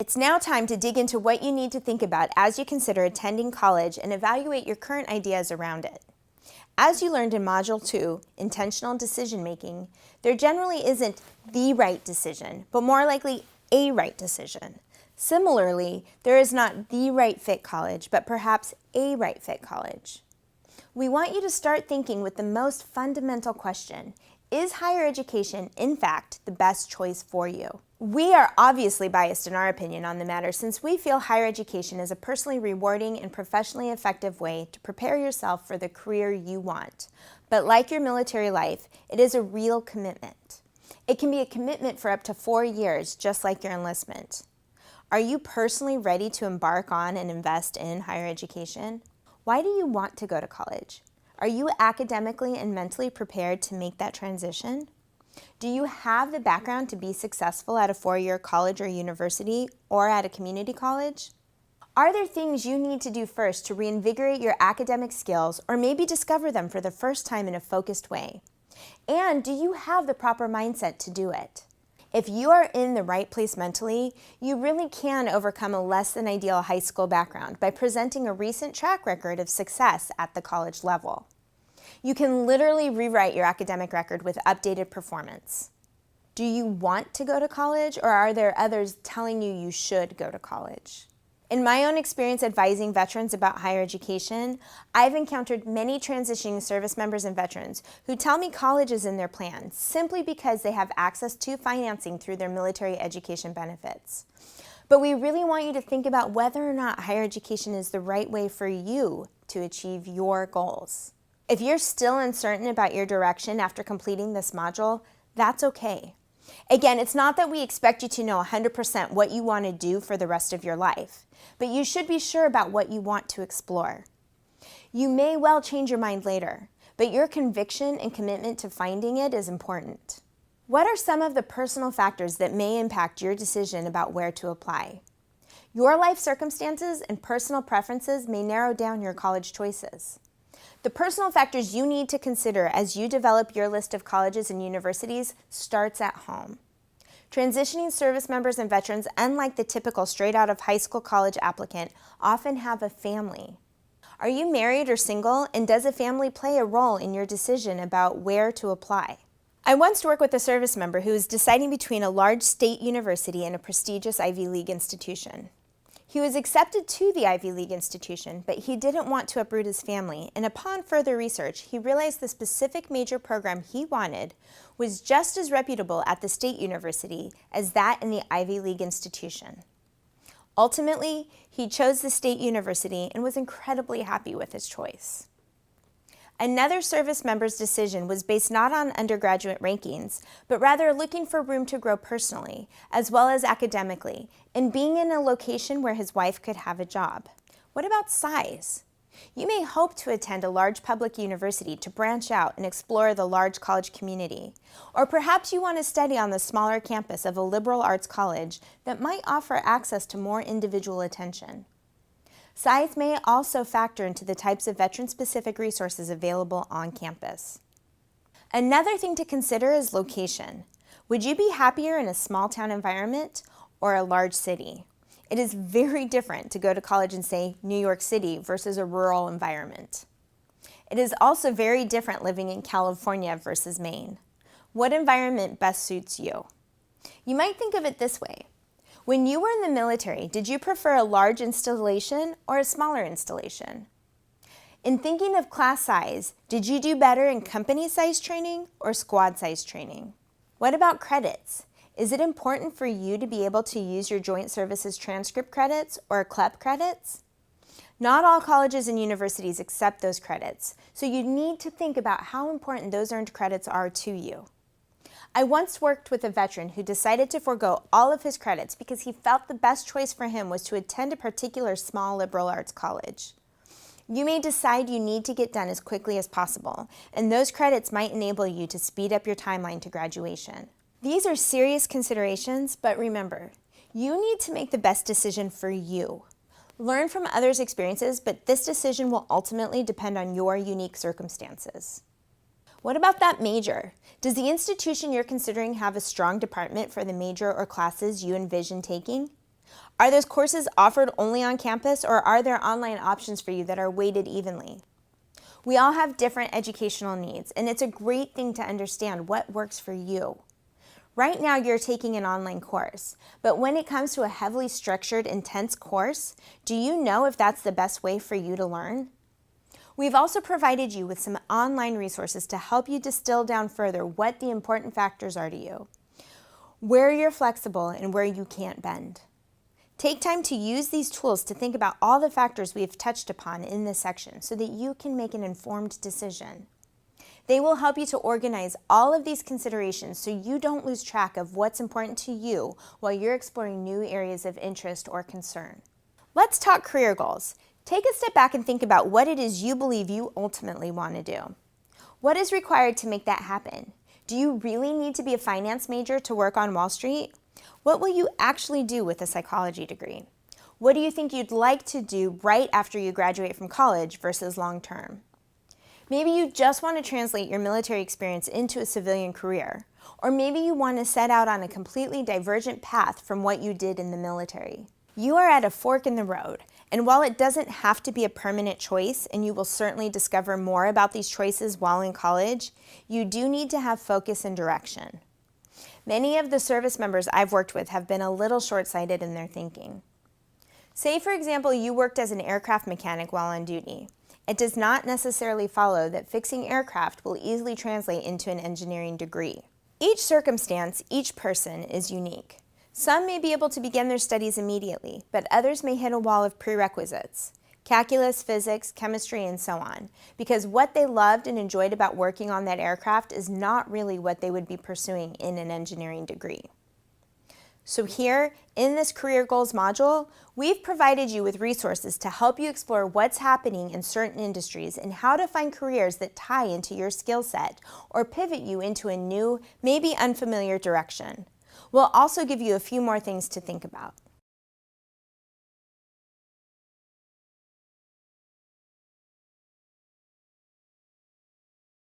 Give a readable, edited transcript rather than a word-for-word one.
It's now time to dig into what you need to think about as you consider attending college and evaluate your current ideas around it. As you learned in Module 2, Intentional Decision Making, there generally isn't the right decision, but more likely a right decision. Similarly, there is not the right fit college, but perhaps a right fit college. We want you to start thinking with the most fundamental question: is higher education, in fact, the best choice for you? We are obviously biased in our opinion on the matter since we feel higher education is a personally rewarding and professionally effective way to prepare yourself for the career you want. But like your military life, it is a real commitment. It can be a commitment for up to 4 years, just like your enlistment. Are you personally ready to embark on and invest in higher education? Why do you want to go to college? Are you academically and mentally prepared to make that transition? Do you have the background to be successful at a 4-year college or university or at a community college? Are there things you need to do first to reinvigorate your academic skills or maybe discover them for the first time in a focused way? And do you have the proper mindset to do it? If you are in the right place mentally, you really can overcome a less than ideal high school background by presenting a recent track record of success at the college level. You can literally rewrite your academic record with updated performance. Do you want to go to college, or are there others telling you you should go to college? In my own experience advising veterans about higher education, I've encountered many transitioning service members and veterans who tell me college is in their plan simply because they have access to financing through their military education benefits. But we really want you to think about whether or not higher education is the right way for you to achieve your goals. If you're still uncertain about your direction after completing this module, that's okay. Again, it's not that we expect you to know 100% what you want to do for the rest of your life, but you should be sure about what you want to explore. You may well change your mind later, but your conviction and commitment to finding it is important. What are some of the personal factors that may impact your decision about where to apply? Your life circumstances and personal preferences may narrow down your college choices. The personal factors you need to consider as you develop your list of colleges and universities starts at home. Transitioning service members and veterans, unlike the typical straight out of high school college applicant, often have a family. Are you married or single, and does a family play a role in your decision about where to apply? I once worked with a service member who was deciding between a large state university and a prestigious Ivy League institution. He was accepted to the Ivy League institution, but he didn't want to uproot his family, and upon further research, he realized the specific major program he wanted was just as reputable at the state university as that in the Ivy League institution. Ultimately, he chose the state university and was incredibly happy with his choice. Another service member's decision was based not on undergraduate rankings, but rather looking for room to grow personally, as well as academically, and being in a location where his wife could have a job. What about size? You may hope to attend a large public university to branch out and explore the large college community, or perhaps you want to study on the smaller campus of a liberal arts college that might offer access to more individual attention. Size may also factor into the types of veteran-specific resources available on campus. Another thing to consider is location. Would you be happier in a small-town environment or a large city? It is very different to go to college in, say, New York City versus a rural environment. It is also very different living in California versus Maine. What environment best suits you? You might think of it this way. When you were in the military, did you prefer a large installation or a smaller installation? In thinking of class size, did you do better in company size training or squad size training? What about credits? Is it important for you to be able to use your Joint Services transcript credits or CLEP credits? Not all colleges and universities accept those credits, so you need to think about how important those earned credits are to you. I once worked with a veteran who decided to forego all of his credits because he felt the best choice for him was to attend a particular small liberal arts college. You may decide you need to get done as quickly as possible, and those credits might enable you to speed up your timeline to graduation. These are serious considerations, but remember, you need to make the best decision for you. Learn from others' experiences, but this decision will ultimately depend on your unique circumstances. What about that major? Does the institution you're considering have a strong department for the major or classes you envision taking? Are those courses offered only on campus, or are there online options for you that are weighted evenly? We all have different educational needs, and it's a great thing to understand what works for you. Right now, you're taking an online course, but when it comes to a heavily structured, intense course, do you know if that's the best way for you to learn? We've also provided you with some online resources to help you distill down further what the important factors are to you, where you're flexible and where you can't bend. Take time to use these tools to think about all the factors we've touched upon in this section so that you can make an informed decision. They will help you to organize all of these considerations so you don't lose track of what's important to you while you're exploring new areas of interest or concern. Let's talk career goals. Take a step back and think about what it is you believe you ultimately want to do. What is required to make that happen? Do you really need to be a finance major to work on Wall Street? What will you actually do with a psychology degree? What do you think you'd like to do right after you graduate from college versus long term? Maybe you just want to translate your military experience into a civilian career, or maybe you want to set out on a completely divergent path from what you did in the military. You are at a fork in the road, and while it doesn't have to be a permanent choice, and you will certainly discover more about these choices while in college, you do need to have focus and direction. Many of the service members I've worked with have been a little short-sighted in their thinking. Say, for example, you worked as an aircraft mechanic while on duty. It does not necessarily follow that fixing aircraft will easily translate into an engineering degree. Each circumstance, each person is unique. Some may be able to begin their studies immediately, but others may hit a wall of prerequisites, calculus, physics, chemistry, and so on, because what they loved and enjoyed about working on that aircraft is not really what they would be pursuing in an engineering degree. So here, in this Career Goals module, we've provided you with resources to help you explore what's happening in certain industries and how to find careers that tie into your skill set or pivot you into a new, maybe unfamiliar direction. We'll also give you a few more things to think about.